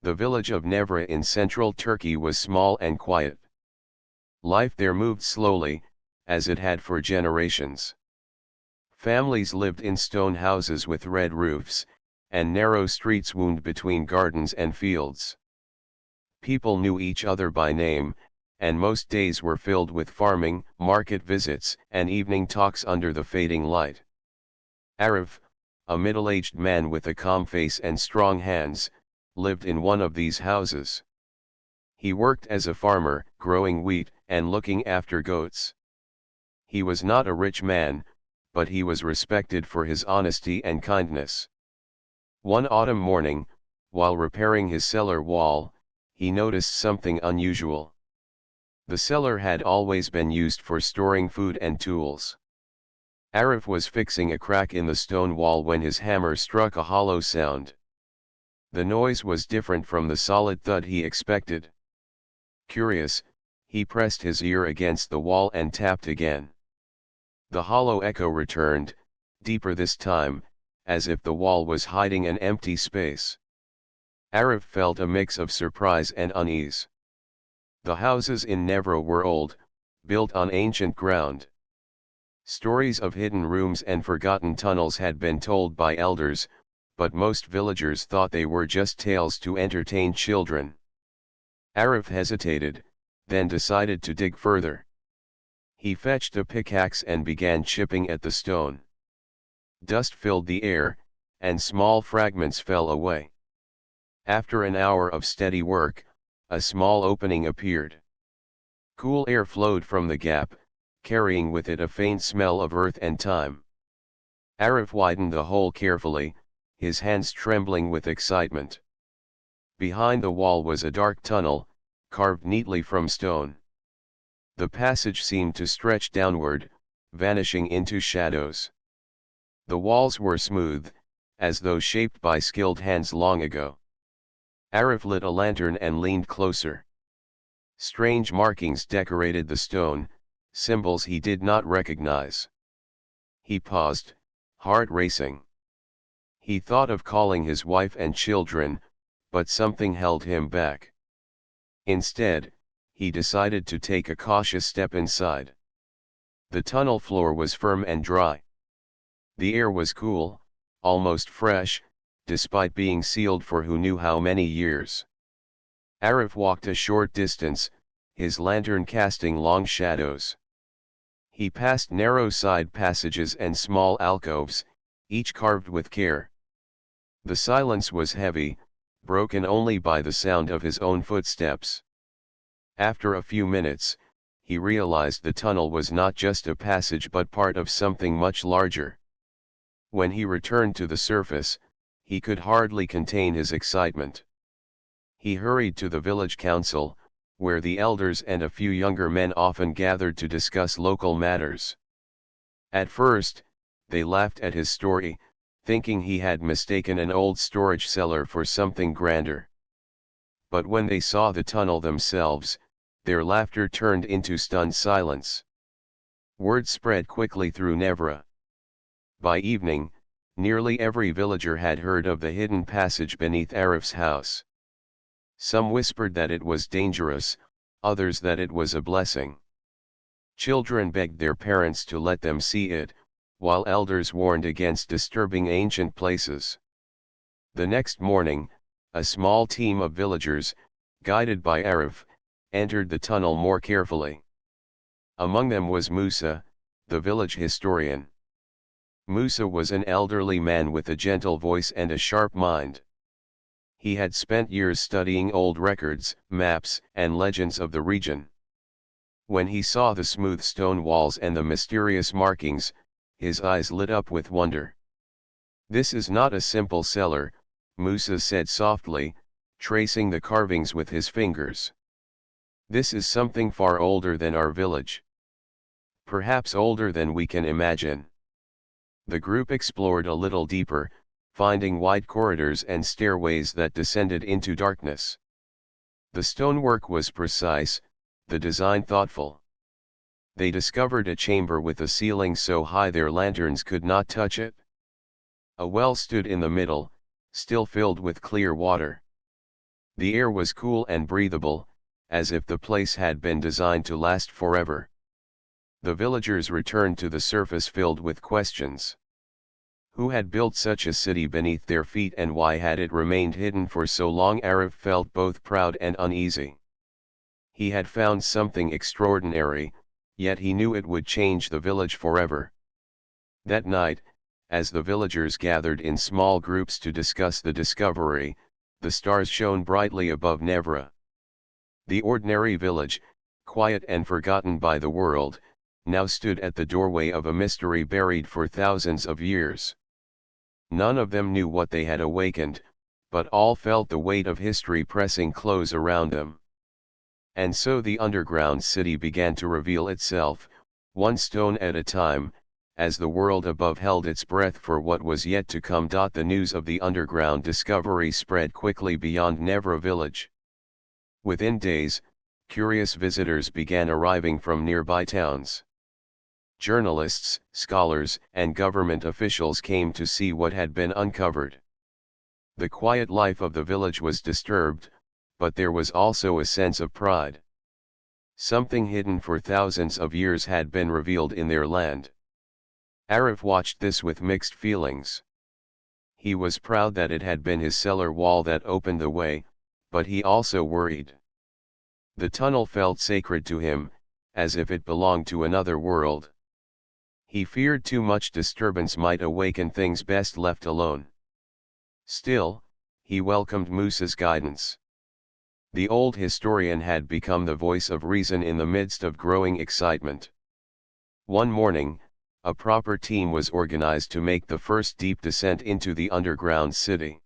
The village of Nevra in central Turkey was small and quiet. Life there moved slowly, as it had for generations. Families lived in stone houses with red roofs, and narrow streets wound between gardens and fields. People knew each other by name, and most days were filled with farming, market visits, and evening talks under the fading light. Arif, a middle-aged man with a calm face and strong hands, lived in one of these houses. He worked as a farmer, growing wheat, and looking after goats. He was not a rich man, but he was respected for his honesty and kindness. One autumn morning, while repairing his cellar wall, he noticed something unusual. The cellar had always been used for storing food and tools. Arif was fixing a crack in the stone wall when his hammer struck a hollow sound. The noise was different from the solid thud he expected. Curious, he pressed his ear against the wall and tapped again. The hollow echo returned, deeper this time, as if the wall was hiding an empty space. Arif felt a mix of surprise and unease. The houses in Nevra were old, built on ancient ground. Stories of hidden rooms and forgotten tunnels had been told by elders, but most villagers thought they were just tales to entertain children. Arif hesitated, then decided to dig further. He fetched a pickaxe and began chipping at the stone. Dust filled the air, and small fragments fell away. After an hour of steady work, a small opening appeared. Cool air flowed from the gap, carrying with it a faint smell of earth and thyme. Arif widened the hole carefully, his hands trembling with excitement. Behind the wall was a dark tunnel, carved neatly from stone. The passage seemed to stretch downward, vanishing into shadows. The walls were smooth, as though shaped by skilled hands long ago. Arif lit a lantern and leaned closer. Strange markings decorated the stone, symbols he did not recognize. He paused, heart racing. He thought of calling his wife and children, but something held him back. Instead, he decided to take a cautious step inside. The tunnel floor was firm and dry. The air was cool, almost fresh, despite being sealed for who knew how many years. Arif walked a short distance, his lantern casting long shadows. He passed narrow side passages and small alcoves, each carved with care. The silence was heavy, broken only by the sound of his own footsteps. After a few minutes, he realized the tunnel was not just a passage but part of something much larger. When he returned to the surface, he could hardly contain his excitement. He hurried to the village council, where the elders and a few younger men often gathered to discuss local matters. At first, they laughed at his story, thinking he had mistaken an old storage cellar for something grander. But when they saw the tunnel themselves, their laughter turned into stunned silence. Word spread quickly through Nevra. By evening, nearly every villager had heard of the hidden passage beneath Arif's house. Some whispered that it was dangerous, others that it was a blessing. Children begged their parents to let them see it, while elders warned against disturbing ancient places. The next morning, a small team of villagers, guided by Arif, entered the tunnel more carefully. Among them was Musa, the village historian. Musa was an elderly man with a gentle voice and a sharp mind. He had spent years studying old records, maps, and legends of the region. When he saw the smooth stone walls and the mysterious markings, his eyes lit up with wonder. "This is not a simple cellar," Musa said softly, tracing the carvings with his fingers. "This is something far older than our village. Perhaps older than we can imagine." The group explored a little deeper, finding wide corridors and stairways that descended into darkness. The stonework was precise, the design thoughtful. They discovered a chamber with a ceiling so high their lanterns could not touch it. A well stood in the middle, still filled with clear water. The air was cool and breathable, as if the place had been designed to last forever. The villagers returned to the surface filled with questions. Who had built such a city beneath their feet, and why had it remained hidden for so long? Arif felt both proud and uneasy. He had found something extraordinary, yet he knew it would change the village forever. That night, as the villagers gathered in small groups to discuss the discovery, the stars shone brightly above Nevra. The ordinary village, quiet and forgotten by the world, now stood at the doorway of a mystery buried for thousands of years. None of them knew what they had awakened, but all felt the weight of history pressing close around them. And so the underground city began to reveal itself, one stone at a time, as the world above held its breath for what was yet to come. The news of the underground discovery spread quickly beyond Nevra village. Within days, curious visitors began arriving from nearby towns. Journalists, scholars, and government officials came to see what had been uncovered. The quiet life of the village was disturbed, but there was also a sense of pride. Something hidden for thousands of years had been revealed in their land. Arif watched this with mixed feelings. He was proud that it had been his cellar wall that opened the way, but he also worried. The tunnel felt sacred to him, as if it belonged to another world. He feared too much disturbance might awaken things best left alone. Still, he welcomed Musa's guidance. The old historian had become the voice of reason in the midst of growing excitement. One morning, a proper team was organized to make the first deep descent into the underground city.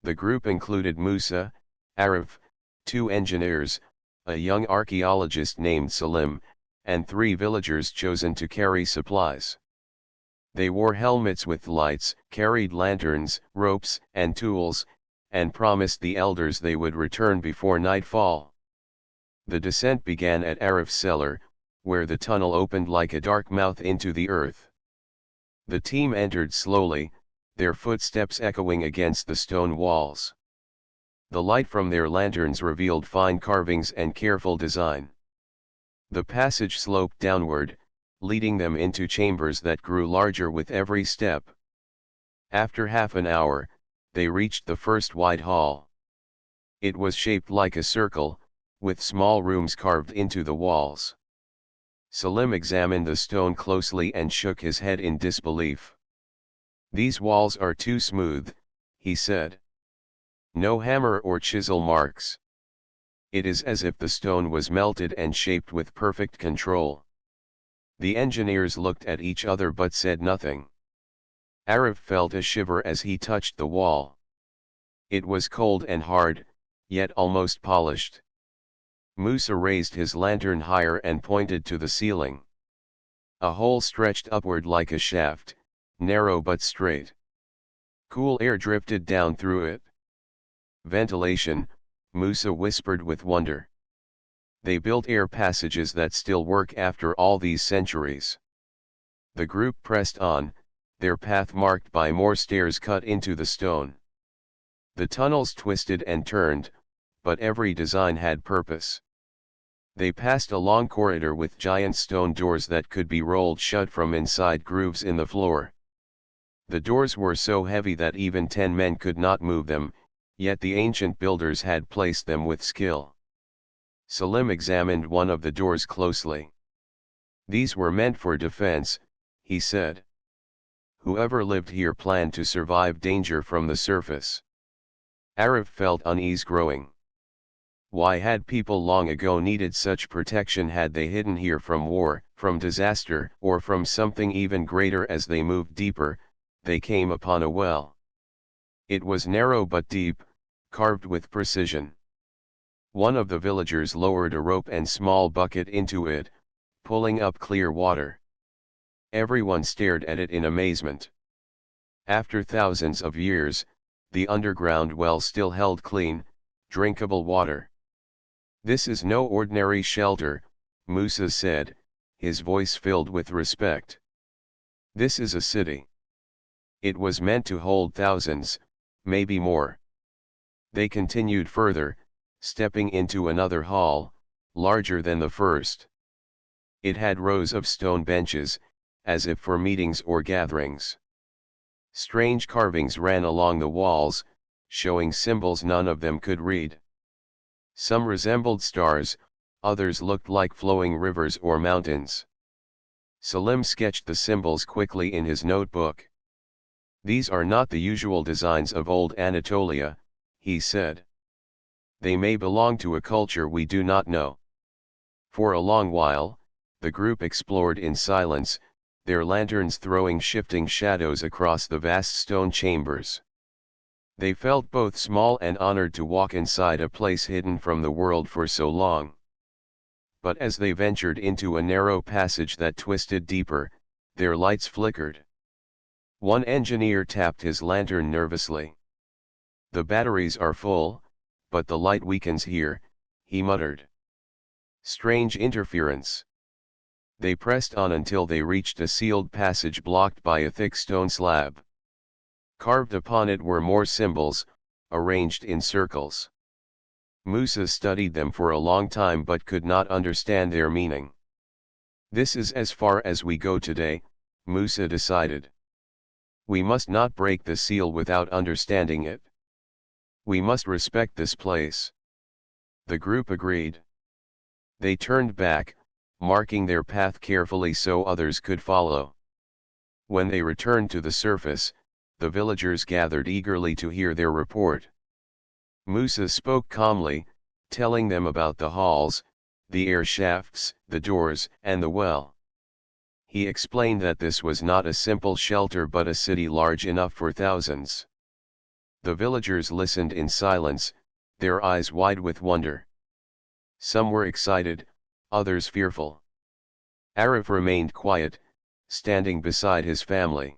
The group included Musa, Arif, two engineers, a young archaeologist named Salim, and 3 villagers chosen to carry supplies. They wore helmets with lights, carried lanterns, ropes, and tools, and promised the elders they would return before nightfall. The descent began at Arif's cellar, where the tunnel opened like a dark mouth into the earth. The team entered slowly, their footsteps echoing against the stone walls. The light from their lanterns revealed fine carvings and careful design. The passage sloped downward, leading them into chambers that grew larger with every step. After half an hour, they reached the first wide hall. It was shaped like a circle, with small rooms carved into the walls. Salim examined the stone closely and shook his head in disbelief. "These walls are too smooth," he said. "No hammer or chisel marks. It is as if the stone was melted and shaped with perfect control." The engineers looked at each other but said nothing. Arif felt a shiver as he touched the wall. It was cold and hard, yet almost polished. Musa raised his lantern higher and pointed to the ceiling. A hole stretched upward like a shaft, narrow but straight. Cool air drifted down through it. "Ventilation," Musa whispered with wonder. "They built air passages that still work after all these centuries." The group pressed on, their path marked by more stairs cut into the stone. The tunnels twisted and turned, but every design had purpose. They passed a long corridor with giant stone doors that could be rolled shut from inside grooves in the floor. The doors were so heavy that even 10 men could not move them, yet the ancient builders had placed them with skill. Salim examined one of the doors closely. "These were meant for defense," he said. "Whoever lived here planned to survive danger from the surface." Arif felt unease growing. Why had people long ago needed such protection? Had they hidden here from war, from disaster, or from something even greater? As they moved deeper, they came upon a well. It was narrow but deep, carved with precision. One of the villagers lowered a rope and small bucket into it, pulling up clear water. Everyone stared at it in amazement. After thousands of years, the underground well still held clean, drinkable water. "This is no ordinary shelter," Musa said, his voice filled with respect. "This is a city. It was meant to hold thousands, maybe more." They continued further, stepping into another hall, larger than the first. It had rows of stone benches, as if for meetings or gatherings. Strange carvings ran along the walls, showing symbols none of them could read. Some resembled stars, others looked like flowing rivers or mountains. Salim sketched the symbols quickly in his notebook. "These are not the usual designs of old Anatolia," he said. "They may belong to a culture we do not know." For a long while, the group explored in silence, their lanterns throwing shifting shadows across the vast stone chambers. They felt both small and honored to walk inside a place hidden from the world for so long. But as they ventured into a narrow passage that twisted deeper, their lights flickered. One engineer tapped his lantern nervously. "The batteries are full, but the light weakens here," he muttered. Strange interference. They pressed on until they reached a sealed passage blocked by a thick stone slab. Carved upon it were more symbols, arranged in circles. Musa studied them for a long time but could not understand their meaning. "This is as far as we go today," Musa decided. "We must not break the seal without understanding it. We must respect this place." The group agreed. They turned back, marking their path carefully so others could follow. When they returned to the surface, the villagers gathered eagerly to hear their report. Musa spoke calmly, telling them about the halls, the air shafts, the doors, and the well. He explained that this was not a simple shelter but a city large enough for thousands. The villagers listened in silence, their eyes wide with wonder. Some were excited, others fearful. Arif remained quiet, standing beside his family.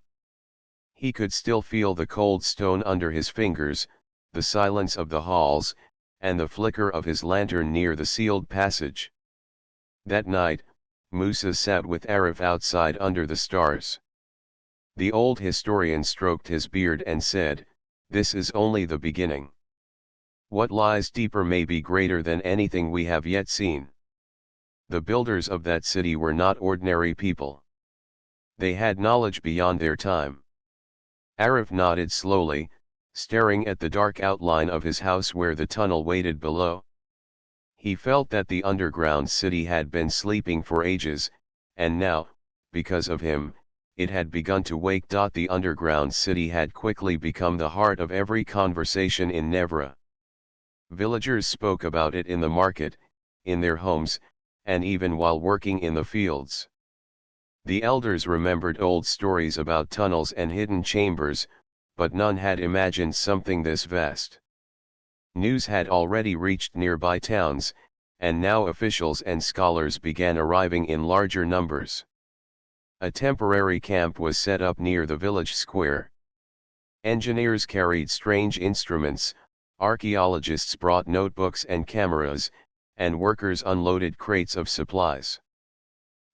He could still feel the cold stone under his fingers, the silence of the halls, and the flicker of his lantern near the sealed passage. That night, Musa sat with Arif outside under the stars. The old historian stroked his beard and said, "This is only the beginning. What lies deeper may be greater than anything we have yet seen." The builders of that city were not ordinary people. They had knowledge beyond their time. Arif nodded slowly, staring at the dark outline of his house where the tunnel waited below. He felt that the underground city had been sleeping for ages, and now, because of him, it had begun to wake. The underground city had quickly become the heart of every conversation in Nevra. Villagers spoke about it in the market, in their homes, and even while working in the fields. The elders remembered old stories about tunnels and hidden chambers, but none had imagined something this vast. News had already reached nearby towns, and now officials and scholars began arriving in larger numbers. A temporary camp was set up near the village square. Engineers carried strange instruments, archaeologists brought notebooks and cameras, and workers unloaded crates of supplies.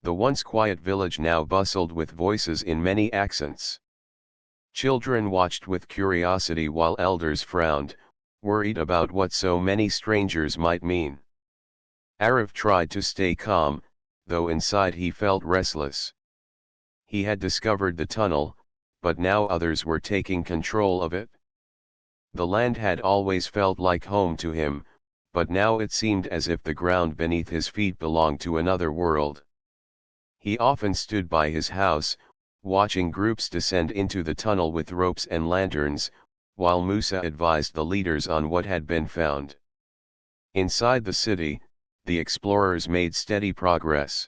The once quiet village now bustled with voices in many accents. Children watched with curiosity while elders frowned, worried about what so many strangers might mean. Arif tried to stay calm, though inside he felt restless. He had discovered the tunnel, but now others were taking control of it. The land had always felt like home to him, but now it seemed as if the ground beneath his feet belonged to another world. He often stood by his house, watching groups descend into the tunnel with ropes and lanterns, while Musa advised the leaders on what had been found. Inside the city, the explorers made steady progress.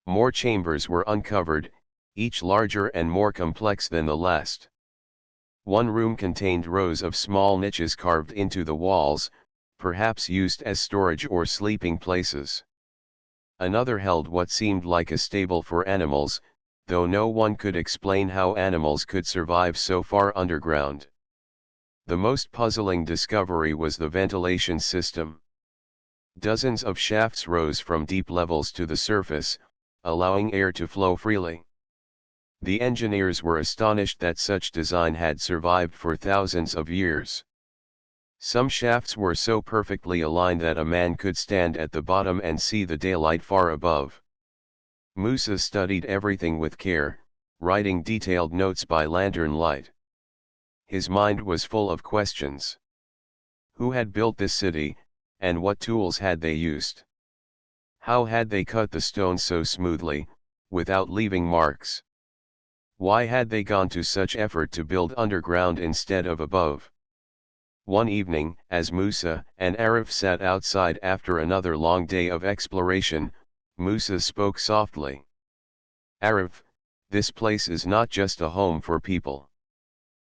More chambers were uncovered, each larger and more complex than the last. One room contained rows of small niches carved into the walls, perhaps used as storage or sleeping places. Another held what seemed like a stable for animals, though no one could explain how animals could survive so far underground. The most puzzling discovery was the ventilation system. Dozens of shafts rose from deep levels to the surface, allowing air to flow freely. The engineers were astonished that such design had survived for thousands of years. Some shafts were so perfectly aligned that a man could stand at the bottom and see the daylight far above. Musa studied everything with care, writing detailed notes by lantern light. His mind was full of questions. Who had built this city, and what tools had they used? How had they cut the stone so smoothly, without leaving marks? Why had they gone to such effort to build underground instead of above? One evening, as Musa and Arif sat outside after another long day of exploration, Musa spoke softly. "Arif, this place is not just a home for people.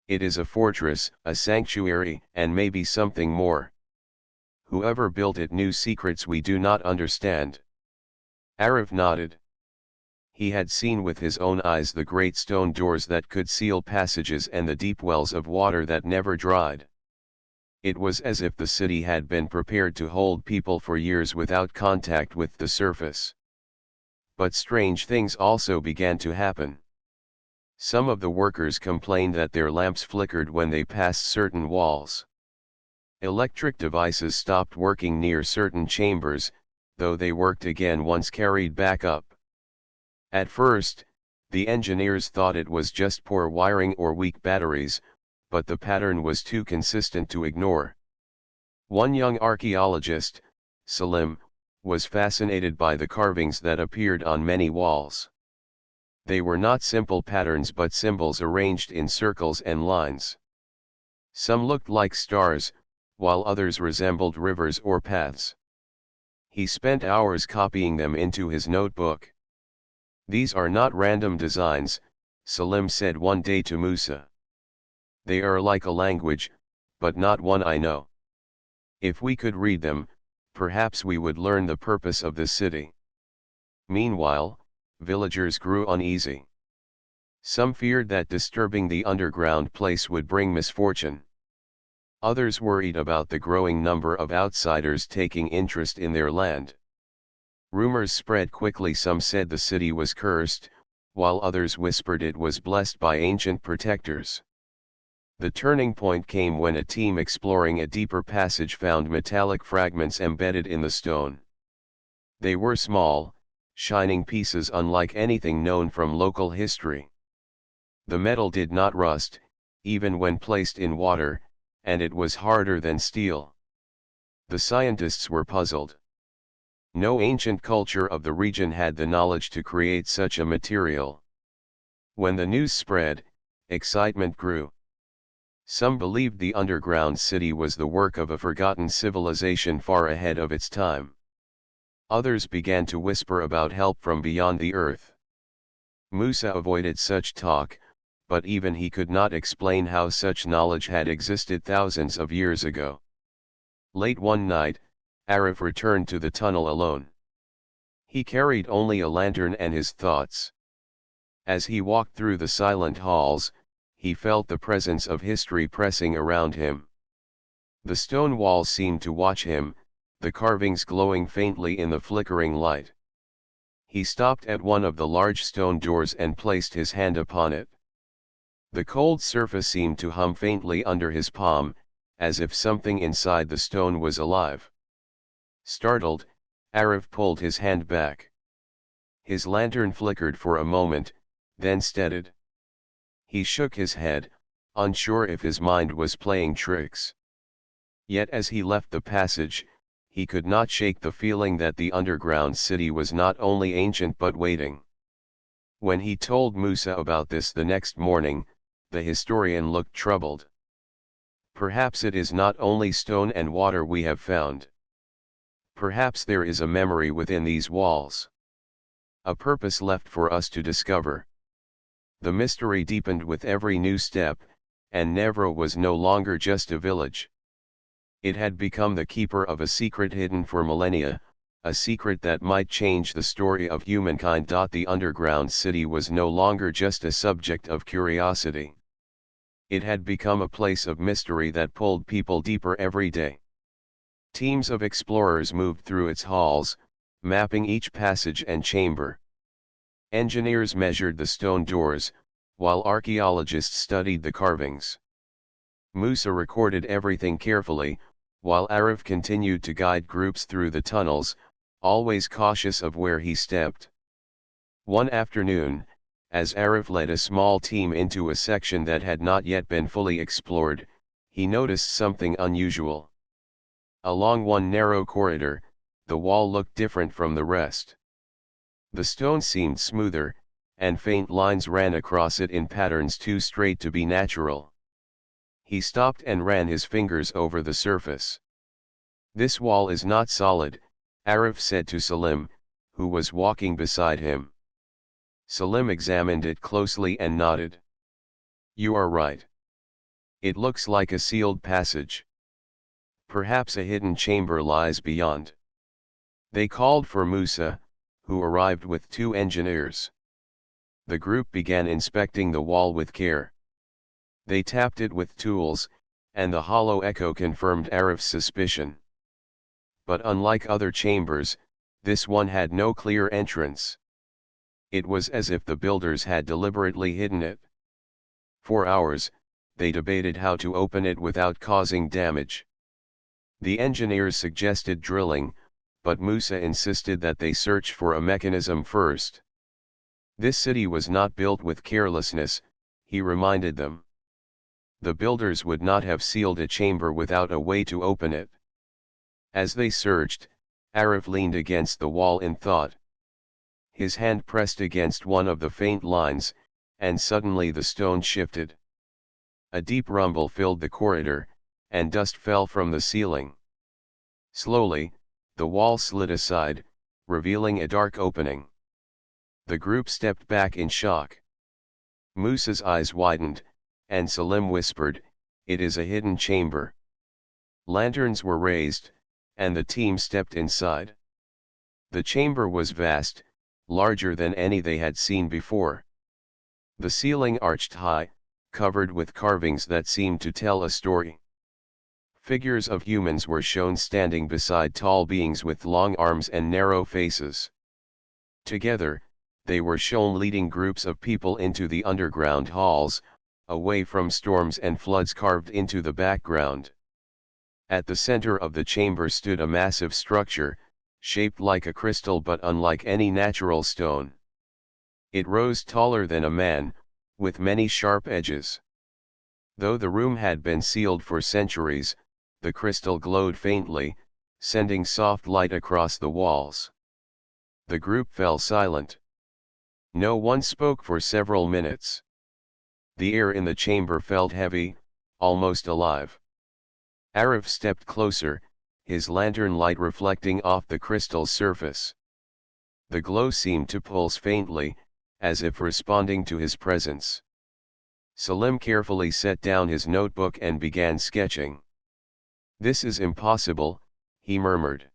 It is a fortress, a sanctuary, and maybe something more. Whoever built it knew secrets we do not understand." Arif nodded. He had seen with his own eyes the great stone doors that could seal passages and the deep wells of water that never dried. It was as if the city had been prepared to hold people for years without contact with the surface. But strange things also began to happen. Some of the workers complained that their lamps flickered when they passed certain walls. Electric devices stopped working near certain chambers, though they worked again once carried back up. At first, the engineers thought it was just poor wiring or weak batteries, but the pattern was too consistent to ignore. One young archaeologist, Salim, was fascinated by the carvings that appeared on many walls. They were not simple patterns but symbols arranged in circles and lines. Some looked like stars, while others resembled rivers or paths. He spent hours copying them into his notebook. "These are not random designs," Salim said one day to Musa. "They are like a language, but not one I know. If we could read them, perhaps we would learn the purpose of this city." Meanwhile, villagers grew uneasy. Some feared that disturbing the underground place would bring misfortune. Others worried about the growing number of outsiders taking interest in their land. Rumors spread quickly. Some said the city was cursed, while others whispered it was blessed by ancient protectors. The turning point came when a team exploring a deeper passage found metallic fragments embedded in the stone. They were small, shining pieces unlike anything known from local history. The metal did not rust, even when placed in water, and it was harder than steel. The scientists were puzzled. No ancient culture of the region had the knowledge to create such a material. When the news spread, excitement grew. Some believed the underground city was the work of a forgotten civilization far ahead of its time. Others began to whisper about help from beyond the earth. Musa avoided such talk, but even he could not explain how such knowledge had existed thousands of years ago. Late one night, Arif returned to the tunnel alone. He carried only a lantern and his thoughts. As he walked through the silent halls, he felt the presence of history pressing around him. The stone walls seemed to watch him, the carvings glowing faintly in the flickering light. He stopped at one of the large stone doors and placed his hand upon it. The cold surface seemed to hum faintly under his palm, as if something inside the stone was alive. Startled, Arif pulled his hand back. His lantern flickered for a moment, then steadied. He shook his head, unsure if his mind was playing tricks. Yet as he left the passage, he could not shake the feeling that the underground city was not only ancient but waiting. When he told Musa about this the next morning, the historian looked troubled. "Perhaps it is not only stone and water we have found. Perhaps there is a memory within these walls. A purpose left for us to discover." The mystery deepened with every new step, and Nevra was no longer just a village. It had become the keeper of a secret hidden for millennia, a secret that might change the story of humankind. The underground city was no longer just a subject of curiosity. It had become a place of mystery that pulled people deeper every day. Teams of explorers moved through its halls, mapping each passage and chamber. Engineers measured the stone doors, while archaeologists studied the carvings. Musa recorded everything carefully, while Arif continued to guide groups through the tunnels, always cautious of where he stepped. One afternoon, as Arif led a small team into a section that had not yet been fully explored, he noticed something unusual. Along one narrow corridor, the wall looked different from the rest. The stone seemed smoother, and faint lines ran across it in patterns too straight to be natural. He stopped and ran his fingers over the surface. "This wall is not solid," Arif said to Salim, who was walking beside him. Salim examined it closely and nodded. "You are right. It looks like a sealed passage. Perhaps a hidden chamber lies beyond." They called for Musa, who arrived with 2 engineers. The group began inspecting the wall with care. They tapped it with tools, and the hollow echo confirmed Arif's suspicion. But unlike other chambers, this one had no clear entrance. It was as if the builders had deliberately hidden it. For hours, they debated how to open it without causing damage. The engineers suggested drilling, but Musa insisted that they search for a mechanism first. This city was not built with carelessness, he reminded them. The builders would not have sealed a chamber without a way to open it. As they searched, Arif leaned against the wall in thought. His hand pressed against one of the faint lines, and suddenly the stone shifted. A deep rumble filled the corridor, and dust fell from the ceiling. Slowly, the wall slid aside, revealing a dark opening. The group stepped back in shock. Musa's eyes widened, and Salim whispered, "It is a hidden chamber." Lanterns were raised, and the team stepped inside. The chamber was vast, larger than any they had seen before. The ceiling arched high, covered with carvings that seemed to tell a story. Figures of humans were shown standing beside tall beings with long arms and narrow faces. Together, they were shown leading groups of people into the underground halls, away from storms and floods carved into the background. At the center of the chamber stood a massive structure, shaped like a crystal but unlike any natural stone. It rose taller than a man, with many sharp edges. Though the room had been sealed for centuries, the crystal glowed faintly, sending soft light across the walls. The group fell silent. No one spoke for several minutes. The air in the chamber felt heavy, almost alive. Arif stepped closer, his lantern light reflecting off the crystal's surface. The glow seemed to pulse faintly, as if responding to his presence. Salim carefully set down his notebook and began sketching. "This is impossible," he murmured.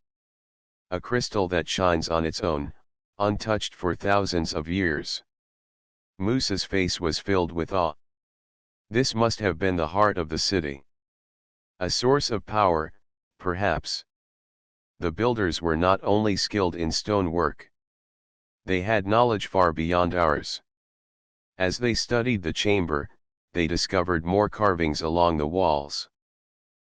"A crystal that shines on its own, untouched for thousands of years." Musa's face was filled with awe. This must have been the heart of the city. A source of power, perhaps. The builders were not only skilled in stonework. They had knowledge far beyond ours. As they studied the chamber, they discovered more carvings along the walls.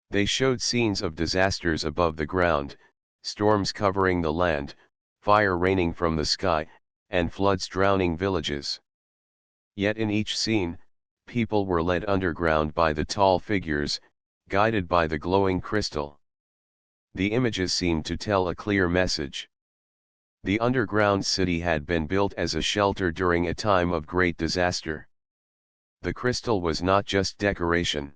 They showed scenes of disasters above the ground, storms covering the land, fire raining from the sky, and floods drowning villages. Yet in each scene, people were led underground by the tall figures, guided by the glowing crystal. The images seemed to tell a clear message. The underground city had been built as a shelter during a time of great disaster. The crystal was not just decoration.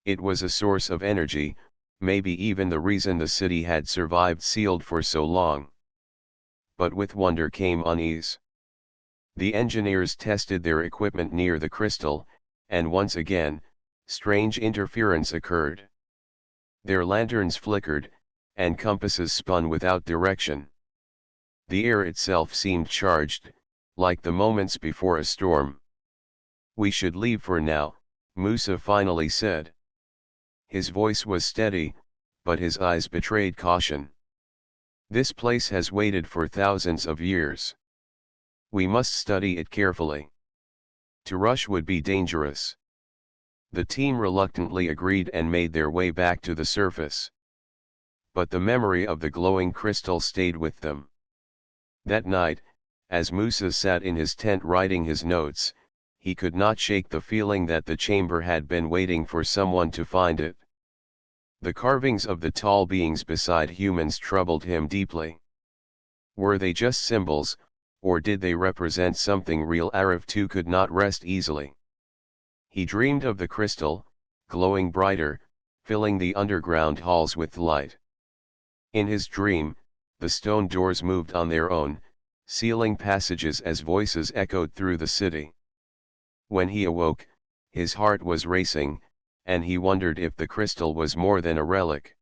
It was a source of energy, maybe even the reason the city had survived sealed for so long. But with wonder came unease. The engineers tested their equipment near the crystal, and once again, strange interference occurred. Their lanterns flickered, and compasses spun without direction. The air itself seemed charged, like the moments before a storm. "We should leave for now," Musa finally said. His voice was steady, but his eyes betrayed caution. "This place has waited for thousands of years. We must study it carefully. To rush would be dangerous." The team reluctantly agreed and made their way back to the surface. But the memory of the glowing crystal stayed with them. That night, as Musa sat in his tent writing his notes, he could not shake the feeling that the chamber had been waiting for someone to find it. The carvings of the tall beings beside humans troubled him deeply. Were they just symbols, or did they represent something real? Arif too could not rest easily. He dreamed of the crystal, glowing brighter, filling the underground halls with light. In his dream, the stone doors moved on their own, sealing passages as voices echoed through the city. When he awoke, his heart was racing, and he wondered if the crystal was more than a relic.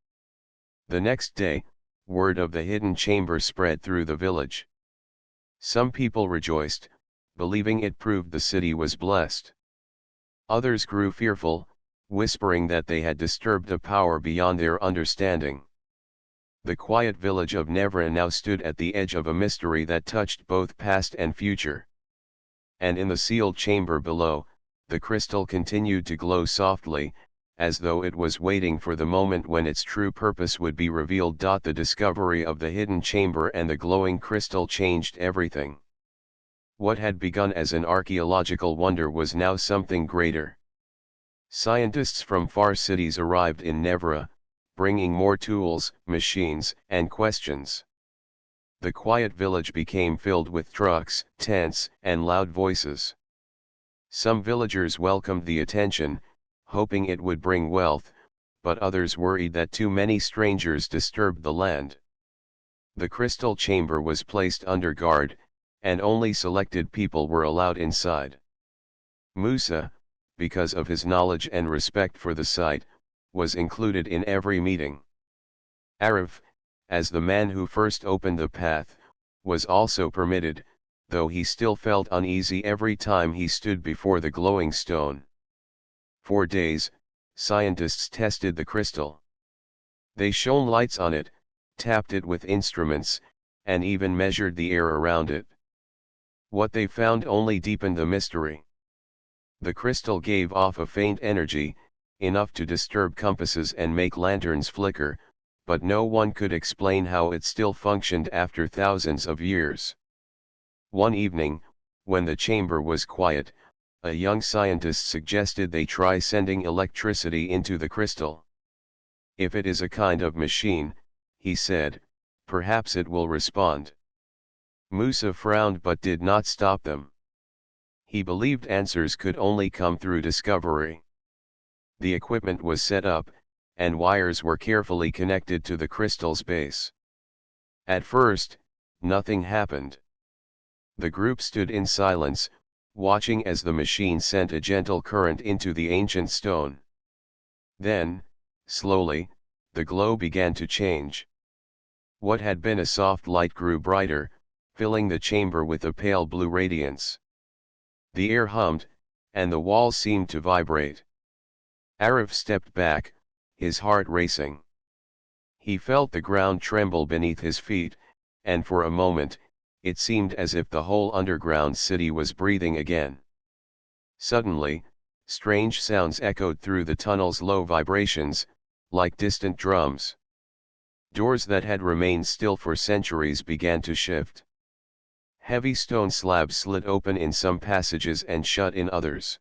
The next day, word of the hidden chamber spread through the village. Some people rejoiced, believing it proved the city was blessed. Others grew fearful, whispering that they had disturbed a power beyond their understanding. The quiet village of Nevra now stood at the edge of a mystery that touched both past and future. And in the sealed chamber below, the crystal continued to glow softly, as though it was waiting for the moment when its true purpose would be revealed. The discovery of the hidden chamber and the glowing crystal changed everything. What had begun as an archaeological wonder was now something greater. Scientists from far cities arrived in Nevra, bringing more tools, machines, and questions. The quiet village became filled with trucks, tents, and loud voices. Some villagers welcomed the attention, hoping it would bring wealth, but others worried that too many strangers disturbed the land. The crystal chamber was placed under guard, and only selected people were allowed inside. Musa, because of his knowledge and respect for the site, was included in every meeting. Arif, as the man who first opened the path, was also permitted, though he still felt uneasy every time he stood before the glowing stone. For days, scientists tested the crystal. They shone lights on it, tapped it with instruments, and even measured the air around it. What they found only deepened the mystery. The crystal gave off a faint energy, enough to disturb compasses and make lanterns flicker, but no one could explain how it still functioned after thousands of years. One evening, when the chamber was quiet, a young scientist suggested they try sending electricity into the crystal. If it is a kind of machine, he said, perhaps it will respond. Musa frowned but did not stop them. He believed answers could only come through discovery. The equipment was set up, and wires were carefully connected to the crystal's base. At first, nothing happened. The group stood in silence, watching as the machine sent a gentle current into the ancient stone. Then, slowly, the glow began to change. What had been a soft light grew brighter, filling the chamber with a pale blue radiance. The air hummed, and the walls seemed to vibrate. Arif stepped back, his heart racing. He felt the ground tremble beneath his feet, and for a moment, it seemed as if the whole underground city was breathing again. Suddenly, strange sounds echoed through the tunnel's low vibrations, like distant drums. Doors that had remained still for centuries began to shift. Heavy stone slabs slid open in some passages and shut in others.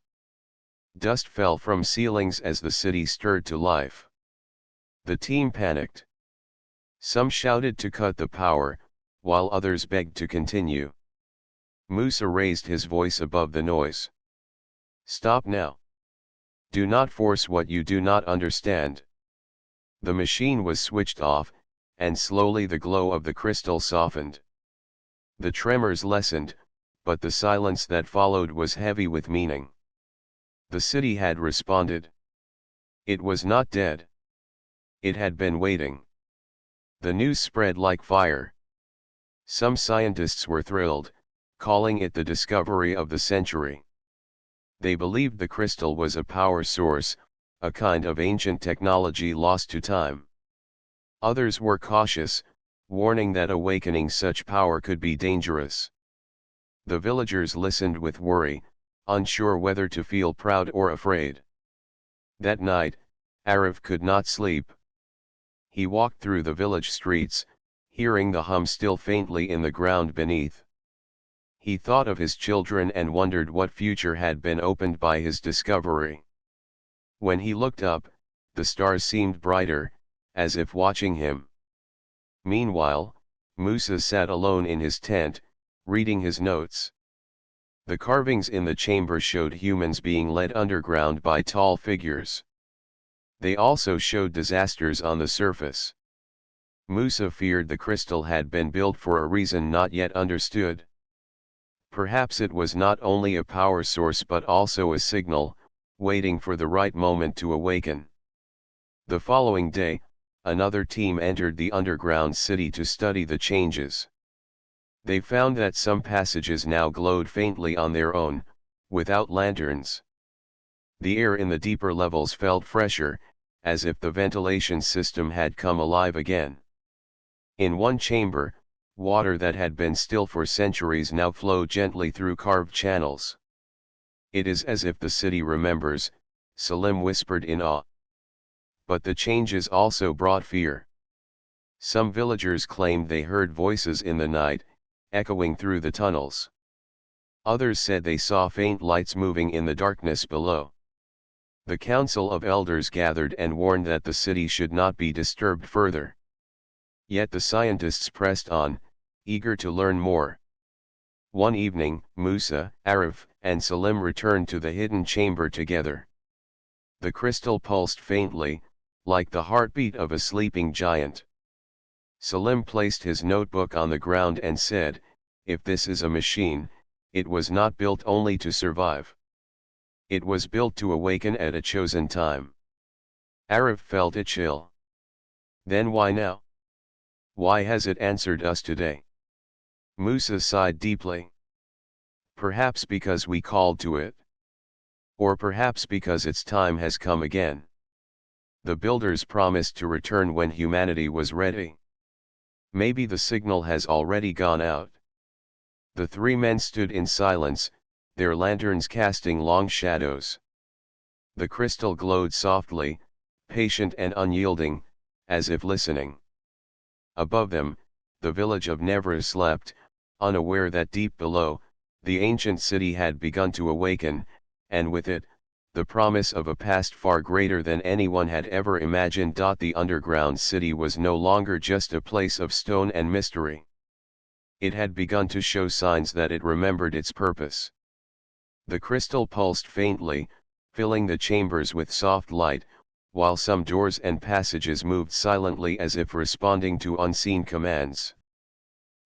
Dust fell from ceilings as the city stirred to life. The team panicked. Some shouted to cut the power, while others begged to continue. Musa raised his voice above the noise. Stop now. Do not force what you do not understand. The machine was switched off, and slowly the glow of the crystal softened. The tremors lessened, but the silence that followed was heavy with meaning. The city had responded. It was not dead. It had been waiting. The news spread like fire. Some scientists were thrilled, calling it the discovery of the century. They believed the crystal was a power source, a kind of ancient technology lost to time. Others were cautious, warning that awakening such power could be dangerous. The villagers listened with worry, unsure whether to feel proud or afraid. That night, Arif could not sleep. He walked through the village streets, hearing the hum still faintly in the ground beneath. He thought of his children and wondered what future had been opened by his discovery. When he looked up, the stars seemed brighter, as if watching him. Meanwhile, Musa sat alone in his tent, reading his notes. The carvings in the chamber showed humans being led underground by tall figures. They also showed disasters on the surface. Musa feared the crystal had been built for a reason not yet understood. Perhaps it was not only a power source but also a signal, waiting for the right moment to awaken. The following day, another team entered the underground city to study the changes. They found that some passages now glowed faintly on their own, without lanterns. The air in the deeper levels felt fresher, as if the ventilation system had come alive again. In one chamber, water that had been still for centuries now flowed gently through carved channels. "It is as if the city remembers," Salim whispered in awe. But the changes also brought fear. Some villagers claimed they heard voices in the night, echoing through the tunnels. Others said they saw faint lights moving in the darkness below. The council of elders gathered and warned that the city should not be disturbed further. Yet the scientists pressed on, eager to learn more. One evening, Musa, Arif, and Salim returned to the hidden chamber together. The crystal pulsed faintly, like the heartbeat of a sleeping giant. Salim placed his notebook on the ground and said, "If this is a machine, it was not built only to survive. It was built to awaken at a chosen time." Arif felt a chill. "Then why now? Why has it answered us today?" Musa sighed deeply. "Perhaps because we called to it. Or perhaps because its time has come again. The builders promised to return when humanity was ready. Maybe the signal has already gone out." The three men stood in silence, their lanterns casting long shadows. The crystal glowed softly, patient and unyielding, as if listening. Above them, the village of Nevra slept, unaware that deep below, the ancient city had begun to awaken, and with it, the promise of a past far greater than anyone had ever imagined. The underground city was no longer just a place of stone and mystery. It had begun to show signs that it remembered its purpose. The crystal pulsed faintly, filling the chambers with soft light, while some doors and passages moved silently as if responding to unseen commands.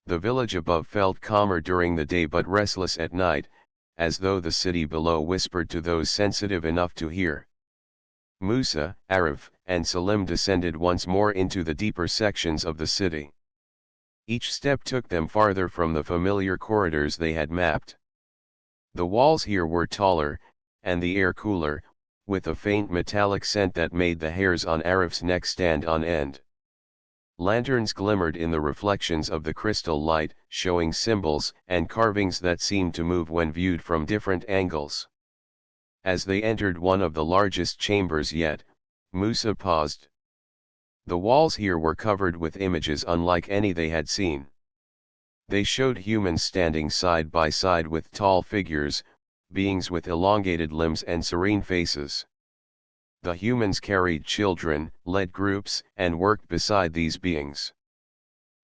The village above felt calmer during the day but restless at night, as though the city below whispered to those sensitive enough to hear. Musa, Arif, and Salim descended once more into the deeper sections of the city. Each step took them farther from the familiar corridors they had mapped. The walls here were taller, and the air cooler, with a faint metallic scent that made the hairs on Arif's neck stand on end. Lanterns glimmered in the reflections of the crystal light, showing symbols and carvings that seemed to move when viewed from different angles. As they entered one of the largest chambers yet, Musa paused. The walls here were covered with images unlike any they had seen. They showed humans standing side by side with tall figures, beings with elongated limbs and serene faces. The humans carried children, led groups, and worked beside these beings.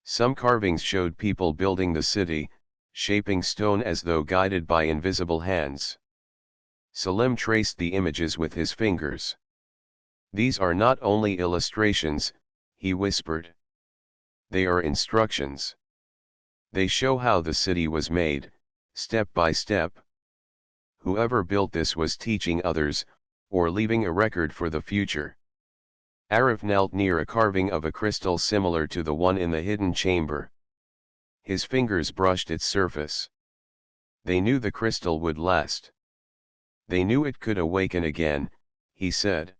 Some carvings showed people building the city, shaping stone as though guided by invisible hands. Salim traced the images with his fingers. "These are not only illustrations," he whispered. "They are instructions. They show how the city was made, step by step. Whoever built this was teaching others, or leaving a record for the future." Arif knelt near a carving of a crystal similar to the one in the hidden chamber. His fingers brushed its surface. They knew the crystal would last. They knew it could awaken again, he said.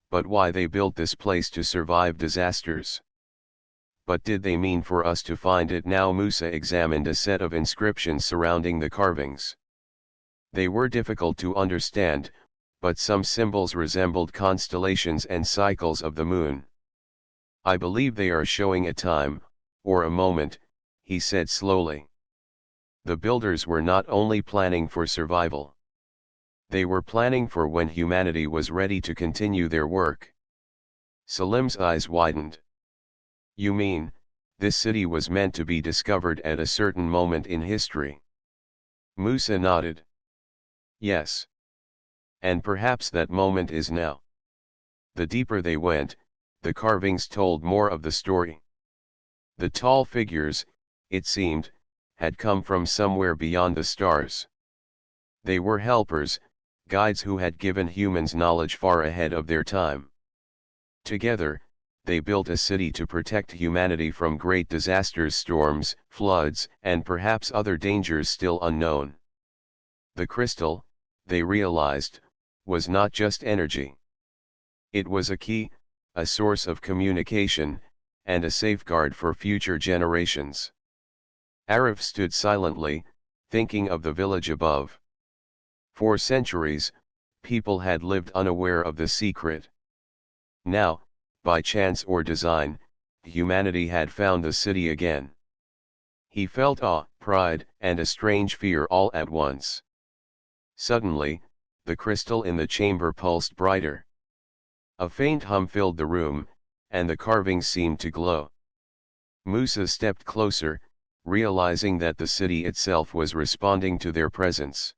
But why they built this place to survive disasters? But did they mean for us to find it now? Musa examined a set of inscriptions surrounding the carvings. They were difficult to understand, but some symbols resembled constellations and cycles of the moon. "I believe they are showing a time, or a moment," he said slowly. The builders were not only planning for survival. They were planning for when humanity was ready to continue their work. Salim's eyes widened. "You mean, this city was meant to be discovered at a certain moment in history?" Musa nodded. "Yes. And perhaps that moment is now." The deeper they went, the carvings told more of the story. The tall figures, it seemed, had come from somewhere beyond the stars. They were helpers, guides who had given humans knowledge far ahead of their time. Together, they built a city to protect humanity from great disasters, storms, floods, and perhaps other dangers still unknown. The crystal, they realized, was not just energy. It was a key, a source of communication, and a safeguard for future generations. Arif stood silently, thinking of the village above. For centuries, people had lived unaware of the secret. Now, by chance or design, humanity had found the city again. He felt awe, pride, and a strange fear all at once. Suddenly, the crystal in the chamber pulsed brighter. A faint hum filled the room, and the carvings seemed to glow. Musa stepped closer, realizing that the city itself was responding to their presence.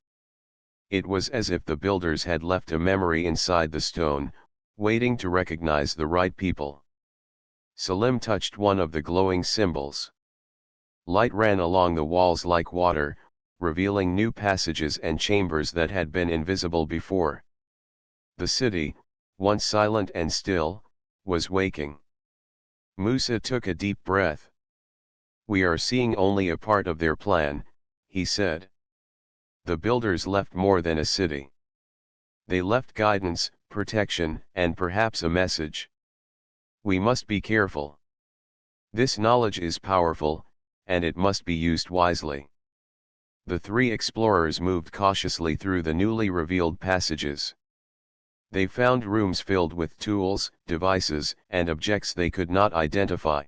It was as if the builders had left a memory inside the stone, waiting to recognize the right people. Salim touched one of the glowing symbols. Light ran along the walls like water, revealing new passages and chambers that had been invisible before. The city, once silent and still, was waking. Musa took a deep breath. "We are seeing only a part of their plan," he said. "The builders left more than a city. They left guidance, protection, and perhaps a message. We must be careful. This knowledge is powerful, and it must be used wisely." The three explorers moved cautiously through the newly revealed passages. They found rooms filled with tools, devices, and objects they could not identify.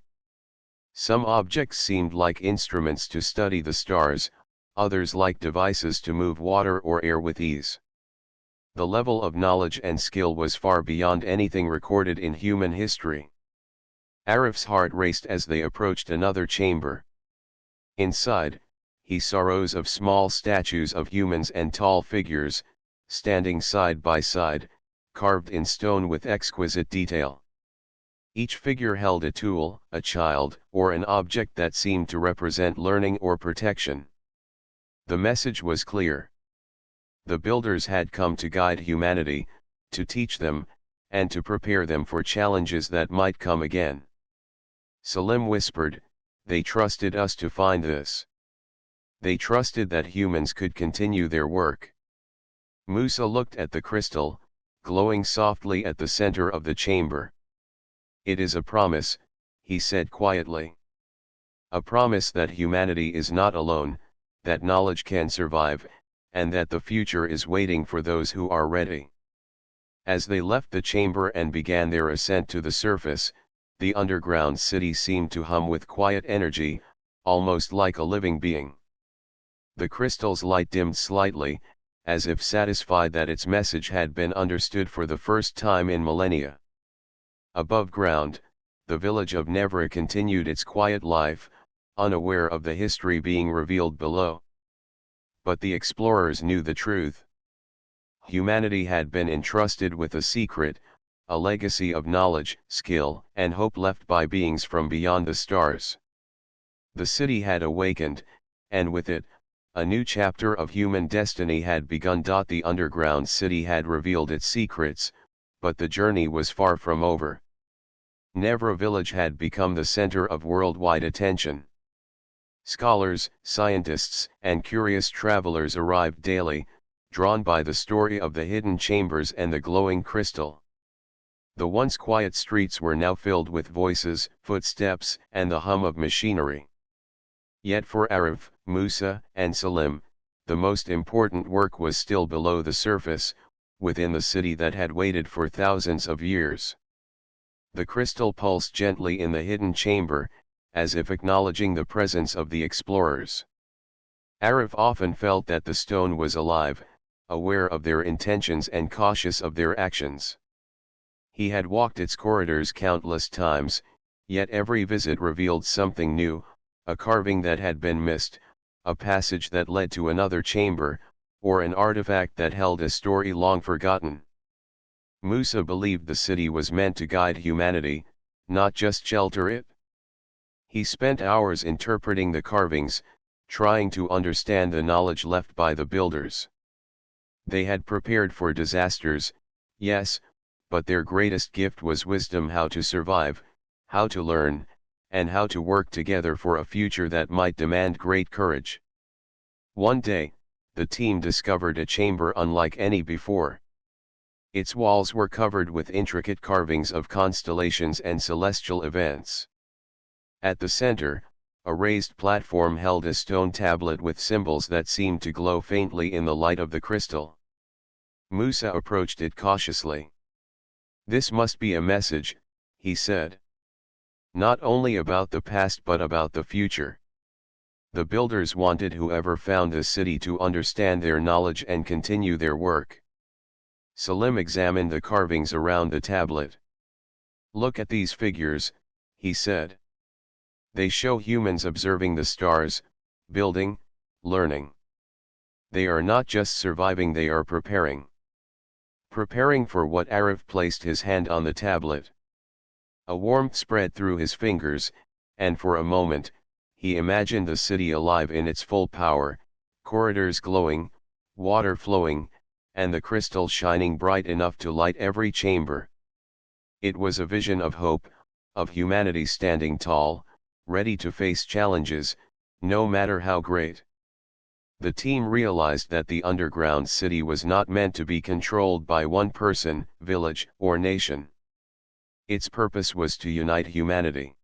Some objects seemed like instruments to study the stars, others like devices to move water or air with ease. The level of knowledge and skill was far beyond anything recorded in human history. Arif's heart raced as they approached another chamber. Inside, he saw rows of small statues of humans and tall figures, standing side by side, carved in stone with exquisite detail. Each figure held a tool, a child, or an object that seemed to represent learning or protection. The message was clear. The builders had come to guide humanity, to teach them, and to prepare them for challenges that might come again. Salim whispered, "They trusted us to find this. They trusted that humans could continue their work." Musa looked at the crystal, glowing softly at the center of the chamber. "It is a promise," he said quietly. "A promise that humanity is not alone, that knowledge can survive, and that the future is waiting for those who are ready." As they left the chamber and began their ascent to the surface, the underground city seemed to hum with quiet energy, almost like a living being. The crystal's light dimmed slightly, as if satisfied that its message had been understood for the first time in millennia. Above ground, the village of Nevra continued its quiet life, unaware of the history being revealed below. But the explorers knew the truth. Humanity had been entrusted with a secret, a legacy of knowledge, skill, and hope left by beings from beyond the stars. The city had awakened, and with it, a new chapter of human destiny had begun. The underground city had revealed its secrets, but the journey was far from over. Nevra village had become the center of worldwide attention. Scholars, scientists, and curious travelers arrived daily, drawn by the story of the hidden chambers and the glowing crystal. The once quiet streets were now filled with voices, footsteps, and the hum of machinery. Yet for Arif, Musa, and Salim, the most important work was still below the surface, within the city that had waited for thousands of years. The crystal pulsed gently in the hidden chamber, as if acknowledging the presence of the explorers. Arif often felt that the stone was alive, aware of their intentions and cautious of their actions. He had walked its corridors countless times, yet every visit revealed something new, a carving that had been missed, a passage that led to another chamber, or an artifact that held a story long forgotten. Musa believed the city was meant to guide humanity, not just shelter it. He spent hours interpreting the carvings, trying to understand the knowledge left by the builders. They had prepared for disasters, yes, but their greatest gift was wisdom: how to survive, how to learn, and how to work together for a future that might demand great courage. One day, the team discovered a chamber unlike any before. Its walls were covered with intricate carvings of constellations and celestial events. At the center, a raised platform held a stone tablet with symbols that seemed to glow faintly in the light of the crystal. Musa approached it cautiously. "This must be a message," he said. "Not only about the past but about the future. The builders wanted whoever found the city to understand their knowledge and continue their work." Salim examined the carvings around the tablet. "Look at these figures," he said. "They show humans observing the stars, building, learning. They are not just surviving, they are preparing." Preparing for what? Arif placed his hand on the tablet. A warmth spread through his fingers, and for a moment, he imagined the city alive in its full power, corridors glowing, water flowing, and the crystal shining bright enough to light every chamber. It was a vision of hope, of humanity standing tall, ready to face challenges, no matter how great. The team realized that the underground city was not meant to be controlled by one person, village, or nation. Its purpose was to unite humanity.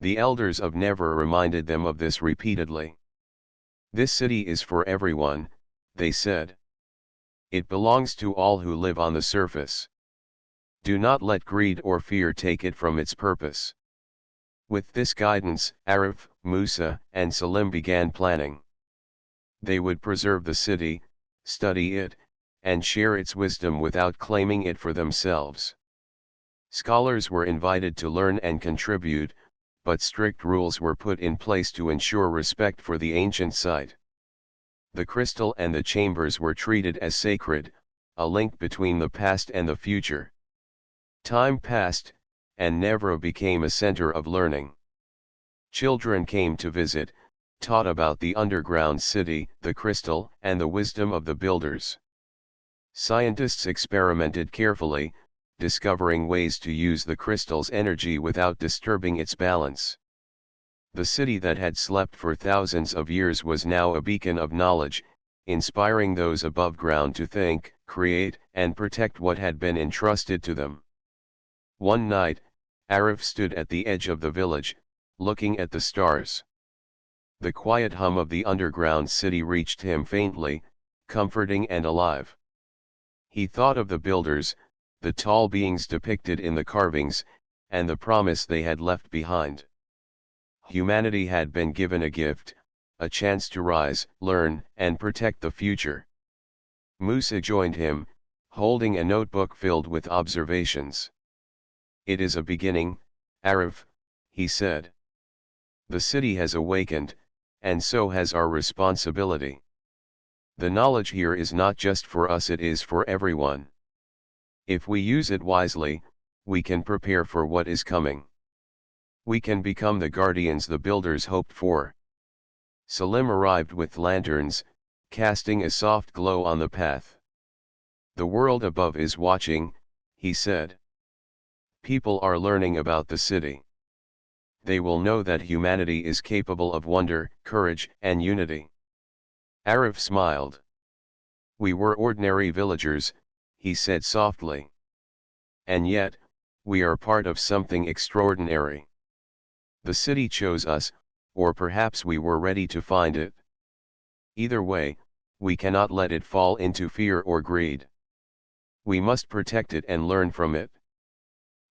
The elders of Never reminded them of this repeatedly. "This city is for everyone," they said. "It belongs to all who live on the surface. Do not let greed or fear take it from its purpose." With this guidance, Arif, Musa, and Salim began planning. They would preserve the city, study it, and share its wisdom without claiming it for themselves. Scholars were invited to learn and contribute, but strict rules were put in place to ensure respect for the ancient site. The crystal and the chambers were treated as sacred, a link between the past and the future. Time passed, and Nevra became a center of learning. Children came to visit, taught about the underground city, the crystal, and the wisdom of the builders. Scientists experimented carefully, discovering ways to use the crystal's energy without disturbing its balance. The city that had slept for thousands of years was now a beacon of knowledge, inspiring those above ground to think, create, and protect what had been entrusted to them. One night, Arif stood at the edge of the village, looking at the stars. The quiet hum of the underground city reached him faintly, comforting and alive. He thought of the builders, the tall beings depicted in the carvings, and the promise they had left behind. Humanity had been given a gift, a chance to rise, learn, and protect the future. Musa joined him, holding a notebook filled with observations. "It is a beginning, Arif," he said. "The city has awakened, and so has our responsibility. The knowledge here is not just for us, it is for everyone. If we use it wisely, we can prepare for what is coming. We can become the guardians the builders hoped for." Salim arrived with lanterns, casting a soft glow on the path. "The world above is watching," he said. "People are learning about the city. They will know that humanity is capable of wonder, courage, and unity." Arif smiled. "We were ordinary villagers," he said softly. "And yet, we are part of something extraordinary. The city chose us, or perhaps we were ready to find it. Either way, we cannot let it fall into fear or greed. We must protect it and learn from it.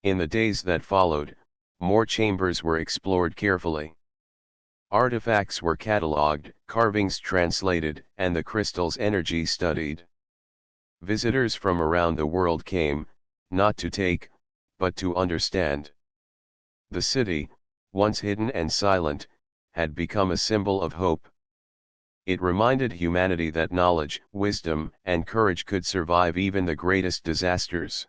In the days that followed, more chambers were explored carefully. Artifacts were catalogued, carvings translated, and the crystal's energy studied. Visitors from around the world came, not to take, but to understand. The city, once hidden and silent, had become a symbol of hope. It reminded humanity that knowledge, wisdom, and courage could survive even the greatest disasters.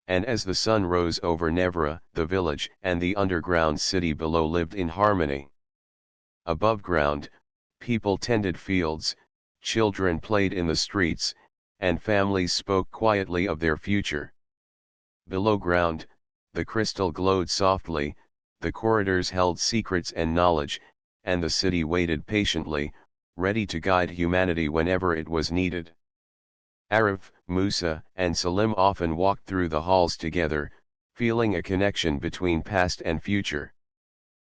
And as the sun rose over Nevra, the village and the underground city below lived in harmony. Above ground, people tended fields, children played in the streets, and families spoke quietly of their future. Below ground, the crystal glowed softly, the corridors held secrets and knowledge, and the city waited patiently, ready to guide humanity whenever it was needed. Arif, Musa, and Salim often walked through the halls together, feeling a connection between past and future.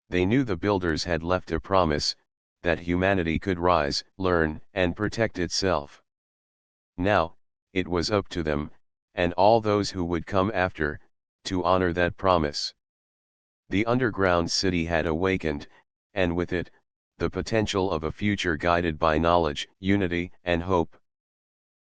They knew the builders had left a promise, that humanity could rise, learn, and protect itself. Now, it was up to them, and all those who would come after, to honor that promise. The underground city had awakened, and with it, the potential of a future guided by knowledge, unity, and hope.